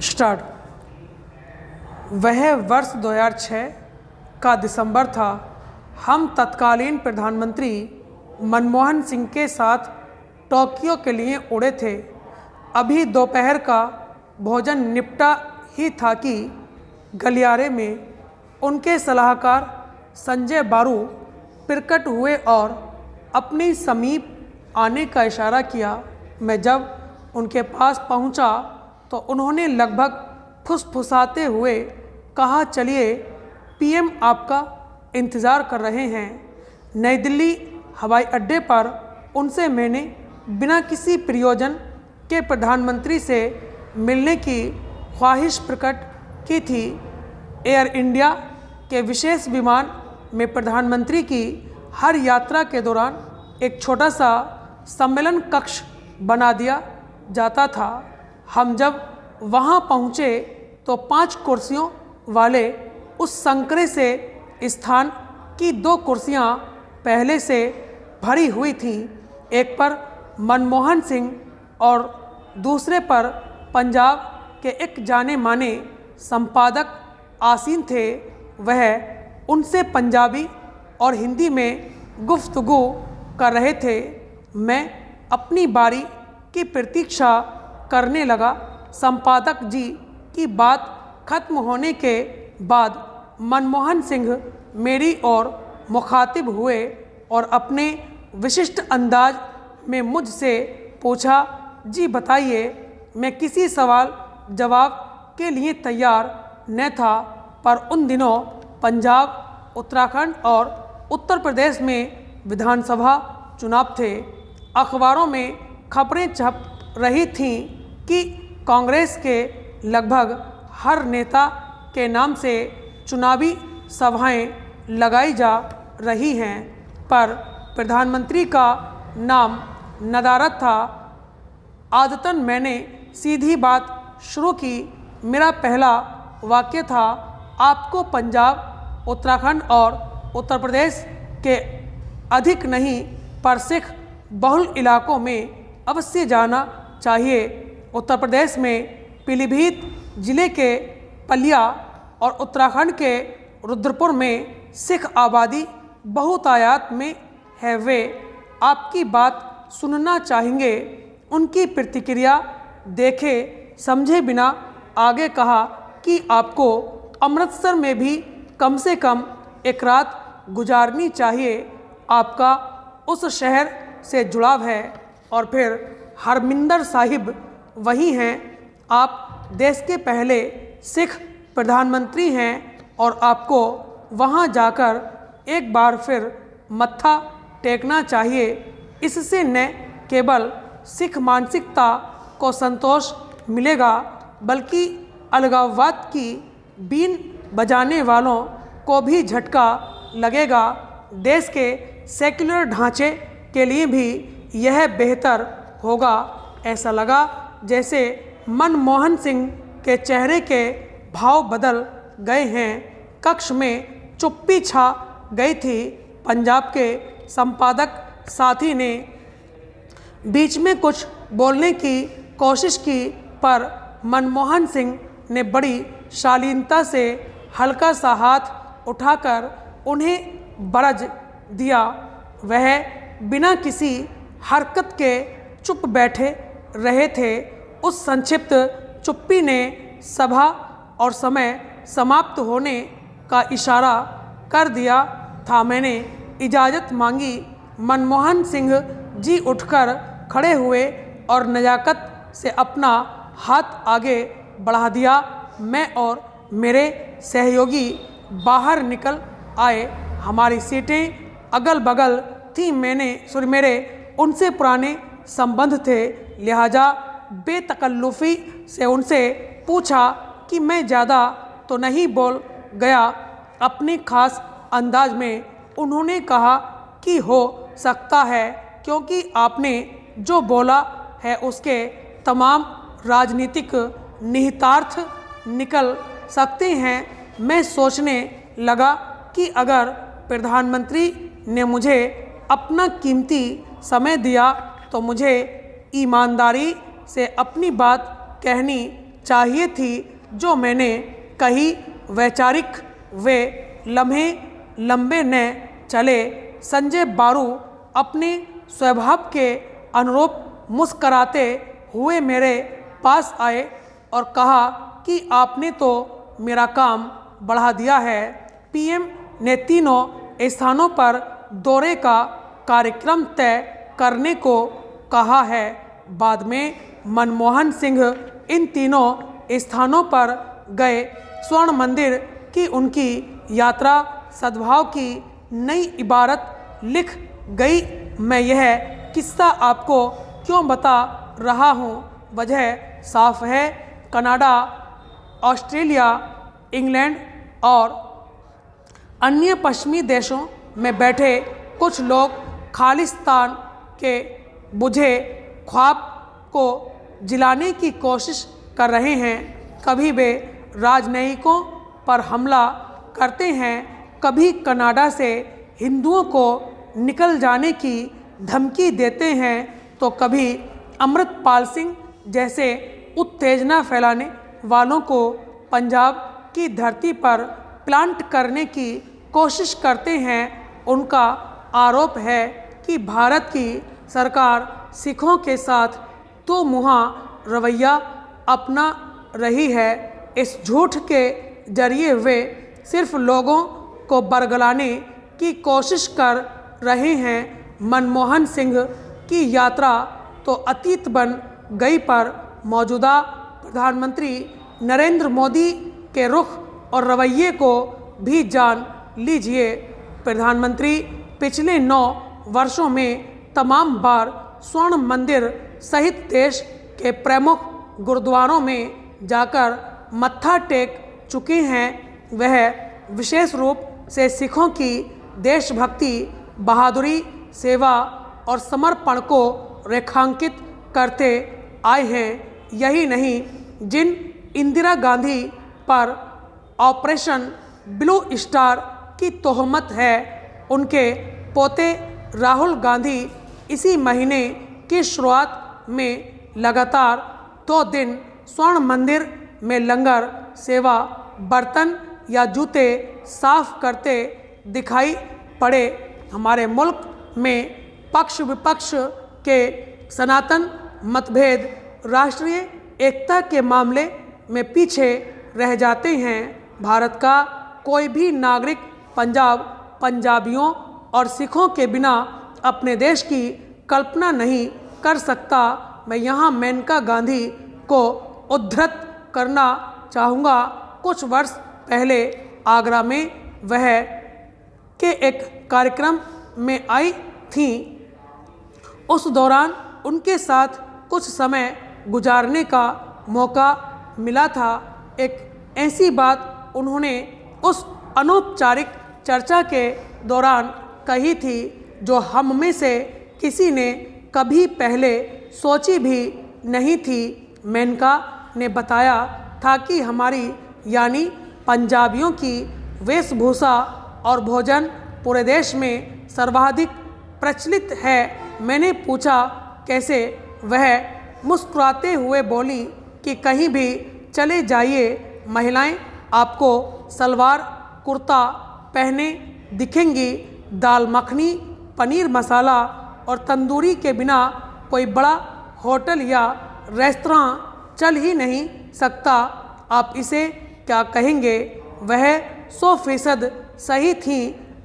Start. वह वर्ष 2006 का दिसंबर था। हम तत्कालीन प्रधानमंत्री मनमोहन सिंह के साथ टोक्यो के लिए उड़े थे। अभी दोपहर का भोजन निपटा ही था कि गलियारे में उनके सलाहकार संजय बारू प्रकट हुए और अपने समीप आने का इशारा किया। मैं जब उनके पास पहुंचा तो उन्होंने लगभग फुसफुसाते हुए कहा, चलिए, पीएम आपका इंतज़ार कर रहे हैं। नई दिल्ली हवाई अड्डे पर उनसे मैंने बिना किसी प्रयोजन के प्रधानमंत्री से मिलने की ख्वाहिश प्रकट की थी। एयर इंडिया के विशेष विमान में प्रधानमंत्री की हर यात्रा के दौरान एक छोटा सा सम्मेलन कक्ष बना दिया जाता था। हम जब वहां पहुंचे तो 5 कुर्सियों वाले उस संकरे से स्थान की 2 कुर्सियां पहले से भरी हुई थीं। एक पर मनमोहन सिंह और दूसरे पर पंजाब के एक जाने माने संपादक आसीन थे। वह उनसे पंजाबी और हिंदी में गुफ्तगू कर रहे थे। मैं अपनी बारी की प्रतीक्षा करने लगा। संपादक जी की बात खत्म होने के बाद मनमोहन सिंह मेरी ओर मुखातिब हुए और अपने विशिष्ट अंदाज में मुझसे पूछा, जी बताइए। मैं किसी सवाल जवाब के लिए तैयार न था, पर उन दिनों पंजाब, उत्तराखंड और उत्तर प्रदेश में विधानसभा चुनाव थे। अखबारों में खबरें छप रही थीं कि कांग्रेस के लगभग हर नेता के नाम से चुनावी सभाएं लगाई जा रही हैं, पर प्रधानमंत्री का नाम नदारद था। आदतन मैंने सीधी बात शुरू की। मेरा पहला वाक्य था, आपको पंजाब, उत्तराखंड और उत्तर प्रदेश के अधिक नहीं पर सिख बहुल इलाकों में अवश्य जाना चाहिए। उत्तर प्रदेश में पीलीभीत जिले के पलिया और उत्तराखंड के रुद्रपुर में सिख आबादी बहुतायत में है। वे आपकी बात सुनना चाहेंगे। उनकी प्रतिक्रिया देखे समझे बिना आगे कहा कि आपको अमृतसर में भी कम से कम एक रात गुजारनी चाहिए। आपका उस शहर से जुड़ाव है और फिर हरमिंदर साहिब वही हैं। आप देश के पहले सिख प्रधानमंत्री हैं और आपको वहां जाकर एक बार फिर मत्था टेकना चाहिए। इससे न केवल सिख मानसिकता को संतोष मिलेगा, बल्कि अलगाववाद की बीन बजाने वालों को भी झटका लगेगा। देश के सेक्युलर ढांचे के लिए भी यह बेहतर होगा। ऐसा लगा जैसे मनमोहन सिंह के चेहरे के भाव बदल गए हैं। कक्ष में चुप्पी छा गई थी। पंजाब के संपादक साथी ने बीच में कुछ बोलने की कोशिश की, पर मनमोहन सिंह ने बड़ी शालीनता से हल्का सा हाथ उठाकर उन्हें बरज दिया। वह बिना किसी हरकत के चुप बैठे रहे थे। उस संक्षिप्त चुप्पी ने सभा और समय समाप्त होने का इशारा कर दिया था। मैंने इजाज़त मांगी। मनमोहन सिंह जी उठकर खड़े हुए और नज़ाकत से अपना हाथ आगे बढ़ा दिया। मैं और मेरे सहयोगी बाहर निकल आए। हमारी सीटें अगल बगल थी। मेरे उनसे पुराने संबंध थे, लिहाजा बेतकल्लुफ़ी से उनसे पूछा कि मैं ज़्यादा तो नहीं बोल गया। अपने खास अंदाज में उन्होंने कहा कि हो सकता है, क्योंकि आपने जो बोला है उसके तमाम राजनीतिक निहितार्थ निकल सकते हैं। मैं सोचने लगा कि अगर प्रधानमंत्री ने मुझे अपना कीमती समय दिया तो मुझे ईमानदारी से अपनी बात कहनी चाहिए थी जो मैंने कही। वैचारिक वे लम्हे लंबे न चले। संजय बारू अपने स्वभाव के अनुरूप मुस्कराते हुए मेरे पास आए और कहा कि आपने तो मेरा काम बढ़ा दिया है। पीएम ने तीनों स्थानों पर दौरे का कार्यक्रम तय करने को कहा है। बाद में मनमोहन सिंह इन तीनों स्थानों पर गए। स्वर्ण मंदिर की उनकी यात्रा सद्भाव की नई इबारत लिख गई। मैं यह किस्सा आपको क्यों बता रहा हूँ, वजह साफ है। कनाडा, ऑस्ट्रेलिया, इंग्लैंड और अन्य पश्चिमी देशों में बैठे कुछ लोग खालिस्तान के बुझे ख्वाब को जिलाने की कोशिश कर रहे हैं। कभी वे राजनयिकों पर हमला करते हैं, कभी कनाडा से हिंदुओं को निकल जाने की धमकी देते हैं, तो कभी अमृतपाल सिंह जैसे उत्तेजना फैलाने वालों को पंजाब की धरती पर प्लांट करने की कोशिश करते हैं। उनका आरोप है कि भारत की सरकार सिखों के साथ तो मुहा रवैया अपना रही है। इस झूठ के जरिए वे सिर्फ लोगों को बरगलाने की कोशिश कर रहे हैं। मनमोहन सिंह की यात्रा तो अतीत बन गई, पर मौजूदा प्रधानमंत्री नरेंद्र मोदी के रुख और रवैये को भी जान लीजिए। प्रधानमंत्री पिछले 9 वर्षों में तमाम बार स्वर्ण मंदिर सहित देश के प्रमुख गुरुद्वारों में जाकर मत्था टेक चुके हैं। वह विशेष रूप से सिखों की देशभक्ति, बहादुरी, सेवा और समर्पण को रेखांकित करते आए हैं। यही नहीं, जिन इंदिरा गांधी पर ऑपरेशन ब्लू स्टार की तोहमत है, उनके पोते राहुल गांधी इसी महीने की शुरुआत में लगातार 2 दिन स्वर्ण मंदिर में लंगर सेवा, बर्तन या जूते साफ करते दिखाई पड़े। हमारे मुल्क में पक्ष विपक्ष के सनातन मतभेद राष्ट्रीय एकता के मामले में पीछे रह जाते हैं। भारत का कोई भी नागरिक पंजाबियों और सिखों के बिना अपने देश की कल्पना नहीं कर सकता। मैं यहाँ मेनका गांधी को उद्धृत करना चाहूँगा। कुछ वर्ष पहले आगरा में वह के एक कार्यक्रम में आई थीं। उस दौरान उनके साथ कुछ समय गुजारने का मौका मिला था। एक ऐसी बात उन्होंने उस अनौपचारिक चर्चा के दौरान कही थी जो हम में से किसी ने कभी पहले सोची भी नहीं थी। मेनका ने बताया था कि हमारी यानी पंजाबियों की वेशभूषा और भोजन पूरे देश में सर्वाधिक प्रचलित है। मैंने पूछा कैसे? वह मुस्कुराते हुए बोली कि कहीं भी चले जाइए, महिलाएं आपको सलवार कुर्ता पहने दिखेंगी। दाल मखनी, पनीर मसाला और तंदूरी के बिना कोई बड़ा होटल या रेस्तरां चल ही नहीं सकता। आप इसे क्या कहेंगे? वह 100% सही थी।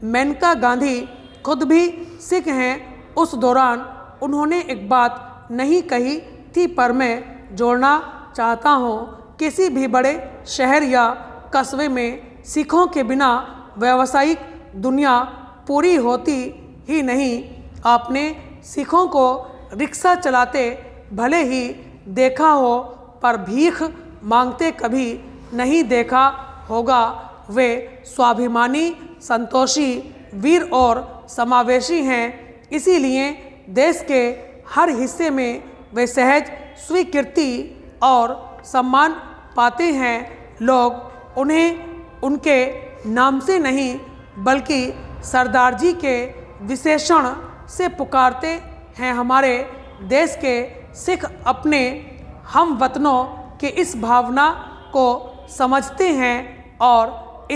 मेनका गांधी खुद भी सिख हैं। उस दौरान उन्होंने एक बात नहीं कही थी, पर मैं जोड़ना चाहता हूँ। किसी भी बड़े शहर या कस्बे में सिखों के बिना व्यावसायिक दुनिया पूरी होती ही नहीं। आपने सिखों को रिक्शा चलाते भले ही देखा हो, पर भीख मांगते कभी नहीं देखा होगा। वे स्वाभिमानी, संतोषी, वीर और समावेशी हैं। इसीलिए देश के हर हिस्से में वे सहज स्वीकृति और सम्मान पाते हैं। लोग उन्हें उनके नाम से नहीं बल्कि सरदार जी के विशेषण से पुकारते हैं। हमारे देश के सिख अपने हम वतनों कि इस भावना को समझते हैं और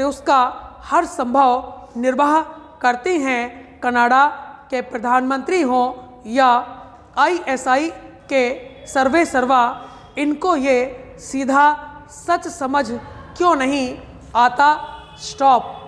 उसका हर संभव निर्वाह करते हैं। कनाडा के प्रधानमंत्री हों या ISI के सर्वे सर्वा, इनको ये सीधा सच समझ क्यों नहीं आता। स्टॉप।